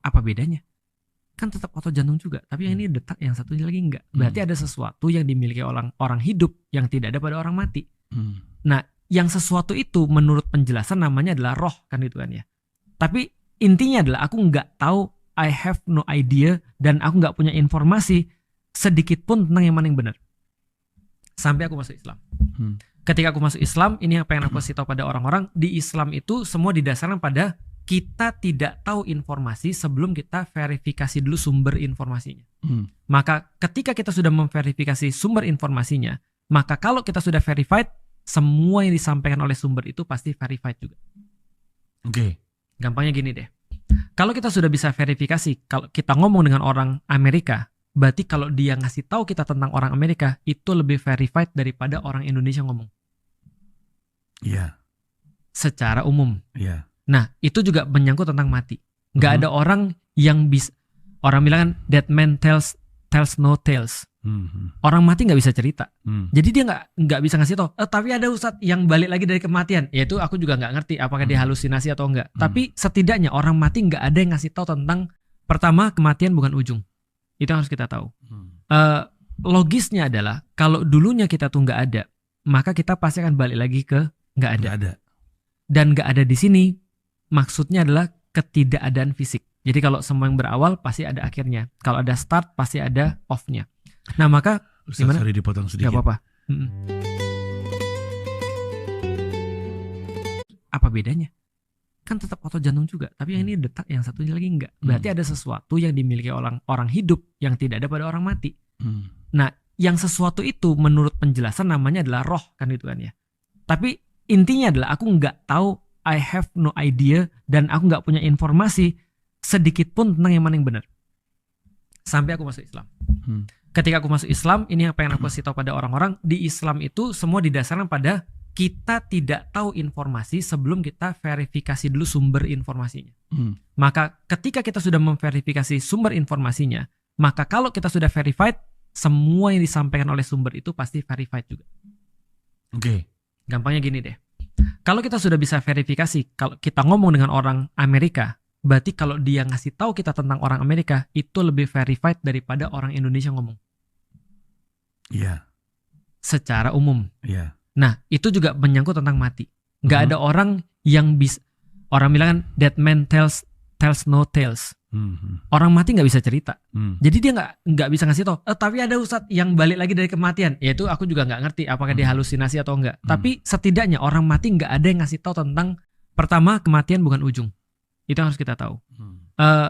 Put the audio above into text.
Apa bedanya? Kan tetap otot jantung juga, tapi yang ini detak, yang satunya lagi enggak. Berarti ada sesuatu yang dimiliki orang hidup yang tidak ada pada orang mati. Nah, yang sesuatu itu menurut penjelasan namanya adalah roh, kan itu kan ya. Tapi intinya adalah aku nggak tahu, I have no idea, dan aku nggak punya informasi sedikit pun tentang yang mana yang benar. Sampai aku masuk Islam. Ketika aku masuk Islam, ini apa yang aku kasih tahu pada orang-orang, di Islam itu semua didasarkan pada kita tidak tahu informasi sebelum kita verifikasi dulu sumber informasinya. Maka ketika kita sudah memverifikasi sumber informasinya, maka kalau kita sudah verified, semua yang disampaikan oleh sumber itu pasti verified juga. Oke. Gampangnya gini deh. Kalau kita sudah bisa verifikasi, kalau kita ngomong dengan orang Amerika, berarti kalau dia ngasih tahu kita tentang orang Amerika, itu lebih verified daripada orang Indonesia ngomong. Iya. Secara umum. Iya. Nah, itu juga menyangkut tentang mati. Nggak ada orang yang bisa, orang bilang kan, dead man tells no tales. Orang mati nggak bisa cerita. Jadi dia nggak bisa ngasih tahu. Tapi ada ustadz yang balik lagi dari kematian. Ya itu aku juga nggak ngerti apakah dia halusinasi atau enggak. Tapi setidaknya orang mati nggak ada yang ngasih tahu tentang, pertama, kematian bukan ujung. Itu yang harus kita tahu. Logisnya adalah kalau dulunya kita tuh nggak ada, maka kita pasti akan balik lagi ke nggak ada. Dan nggak ada di sini maksudnya adalah ketidakadaan fisik. Jadi kalau semua yang berawal pasti ada akhirnya. Kalau ada start pasti ada off-nya. Nah maka Ustaz, gimana? sorry dipotong sedikit. Gak apa-apa. Apa bedanya? Kan tetap otot jantung juga, tapi yang ini detak, yang satunya lagi enggak. Berarti ada sesuatu yang dimiliki orang hidup yang tidak ada pada orang mati. Nah, yang sesuatu itu menurut penjelasan namanya adalah roh, kan itu kan ya. Tapi intinya adalah aku nggak tahu, I have no idea, dan aku nggak punya informasi sedikit pun tentang yang mana yang benar. Sampai aku masuk Islam. Ketika aku masuk Islam, ini apa yang aku kasih tahu pada orang-orang, di Islam itu semua didasarkan pada kita tidak tahu informasi sebelum kita verifikasi dulu sumber informasinya. Maka ketika kita sudah memverifikasi sumber informasinya, maka kalau kita sudah verified, semua yang disampaikan oleh sumber itu pasti verified juga. Oke. Gampangnya gini deh. Kalau kita sudah bisa verifikasi, kalau kita ngomong dengan orang Amerika, berarti kalau dia ngasih tahu kita tentang orang Amerika, itu lebih verified daripada orang Indonesia ngomong. Iya. Secara umum. Iya. Nah, itu juga menyangkut tentang mati. Nggak ada orang yang bisa, orang bilang kan, dead man tells no tales. Orang mati nggak bisa cerita. Jadi dia nggak bisa ngasih tahu. Tapi ada ustadz yang balik lagi dari kematian. Ya itu aku juga nggak ngerti apakah dia halusinasi atau enggak. Tapi setidaknya orang mati nggak ada yang ngasih tahu tentang, pertama, kematian bukan ujung. Itu yang harus kita tahu.